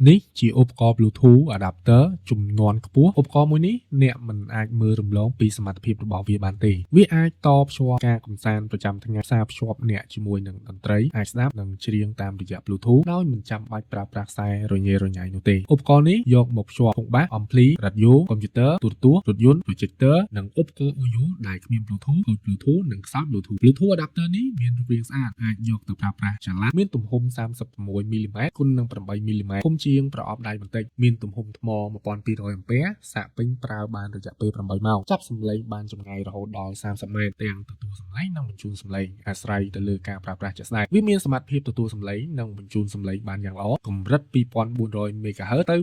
នេះជាឧបករណ៍ Bluetooth adapter ជំនាន់ខ្ពស់ឧបករណ៍មួយនេះអ្នកមិនអាចមើលរំលងពីសមត្ថភាពរបស់វាបានទេវាអាចតភ្ជាប់ការកំសាន្តប្រចាំថ្ងៃផ្សារភ្ជាប់អ្នកជាមួយនឹងតន្ត្រីអាចស្ដាប់និងច្រៀងតាមរយៈ Bluetooth ដោយមិនចាំបាច់ប្រើប្រាស់ខ្សែរញ៉េរញ៉ៃនោះទេឧបករណ៍នេះយកមកភ្ជាប់ធុងបាស ampli រ៉ាឌីយ៉ូកុំព្យូទ័រទូរទស្សន៍រថយន្ត projector និងឧបករណ៍ audio ដែលគ្មាន Bluetooth ខូច Bluetooth និងខ្សោយ Bluetooth Bluetooth adapter នេះមានរូបរាងស្អាតអាចយកទៅប្រើប្រាស់ចល័តមានទំហំ36មីលីម៉ែត្រគុណនឹង8មីលីម៉ែត្រធំជាងប្រអប់ដៃបន្តិចមានទំហំថ្ម1200អាំពែសាកពេញប្រើបានរយៈពេល8ម៉ោងចាប់សំឡេងបានចម្ងាយរហូតដល់30ម៉ែត្រទាំងទទួលសំឡេងនិងបញ្ជូនសំឡេងអាស្រ័យទៅលើការប្រើប្រាស់ជាក់ស្ដែងវាមានសមត្ថភាពទទួលសំឡេងនិងបញ្ជូនសំឡេងបានយ៉ាងល្អកម្រិត2400 MHz ទៅ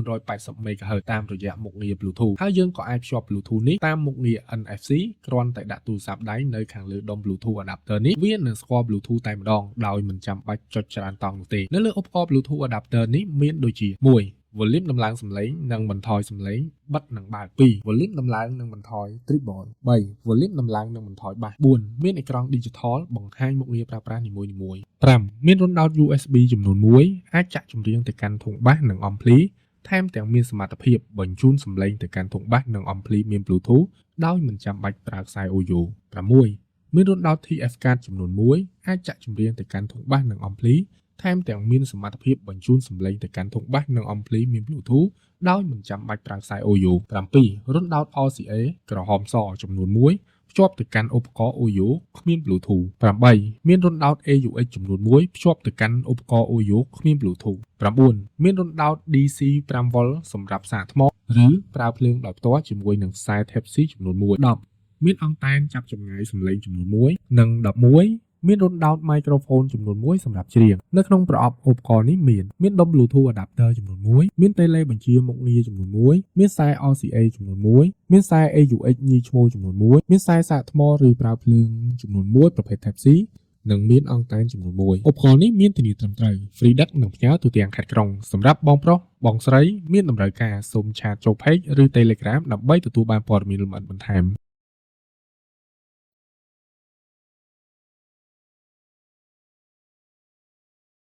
2480 MHz តាមរយៈមុខងារ Bluetooth ហើយយើងក៏អាចភ្ជាប់ Bluetooth នេះតាមមុខងារ NFC គ្រាន់តែដាក់ទូរស័ព្ទដៃនៅខាងលើដុំ Bluetooth adapter នេះវានឹងស្គាល់ Bluetooth តែម្ដងដោយមិនចាំបាច់ចុចច្រើនតង់នោះទេនៅលើឧបករណ៍ Bluetooth adapter នេះមានដូចជា1 volume ដំឡើងសំឡេងនិងបន្ថយសំឡេងបិទនិងបើក2 volume ដំឡើងនិងបន្ថយ treble 3 volume ដំឡើងនិងបន្ថយបាស4មានអេក្រង់ digital បង្ហាញមុខងារប្រើប្រាស់នីមួយៗ5មានរន្ធដោត USB ចំនួន1អាចចាក់ចម្រៀងទៅកាន់ធុងបាសនិង ampli ថែមទាំងមានសមត្ថភាពបញ្ជូនសំឡេងទៅកាន់ធុងបាសនិង ampli មាន Bluetooth ដោយមិនចាំបាច់ប្រើខ្សែ audio 6មានរន្ធដោត TF card ចំនួន1អាចចាក់ចម្រៀងទៅកាន់ធុងបាសនិង ampli ថែមទាំងមានសមត្ថភាពបញ្ជូនសំឡេងទៅកាន់ធុងបាសនិង ampli មាន Bluetooth ដោយមិនចាំបាច់ប្រើខ្សែ audio 7រន្ធដោត RCA ក្រហមសចំនួន1ភ្ជាប់ទៅកាន់ឧបករណ៍ audio គ្មាន Bluetooth 8មានរន្ធដោត AUX ចំនួន1ភ្ជាប់ទៅកាន់ឧបករណ៍ audio គ្មាន Bluetooth 9មានរន្ធដោត DC 5V សម្រាប់សាកថ្មឬប្រើភ្លើងដោយផ្ទាល់ជាមួយនឹងខ្សែ Type C ចំនួន1 10មានអង្តែនចាប់ចម្ងាយសំឡេងចំនួន1និង11មានរន្ធដោត microphone ចំនួន1សម្រាប់ច្រៀងនៅក្នុងប្រអប់ឧបករណ៍នេះមានដុំ Bluetooth adapter ចំនួន1មានតេឡេបញ្ជាមុខងារចំនួន1មានខ្សែ RCA ចំនួន1មានខ្សែ AUX ញីឈ្មោះចំនួន1មានខ្សែសាកថ្មឬប្រើភ្លើងចំនួន1ប្រភេទ Type C និងមានអង្តែនចំនួន1ឧបករណ៍នេះមានធានាត្រឹមត្រូវ free ដឹកនិងផ្ញើទូទាំងខេត្តក្រុងសម្រាប់បងប្រុសបងស្រីមានតម្រូវការសូមឆាតចូល Page ឬ Telegram ដើម្បីទទួលបានព័ត៌មានលម្អិតបន្ថែម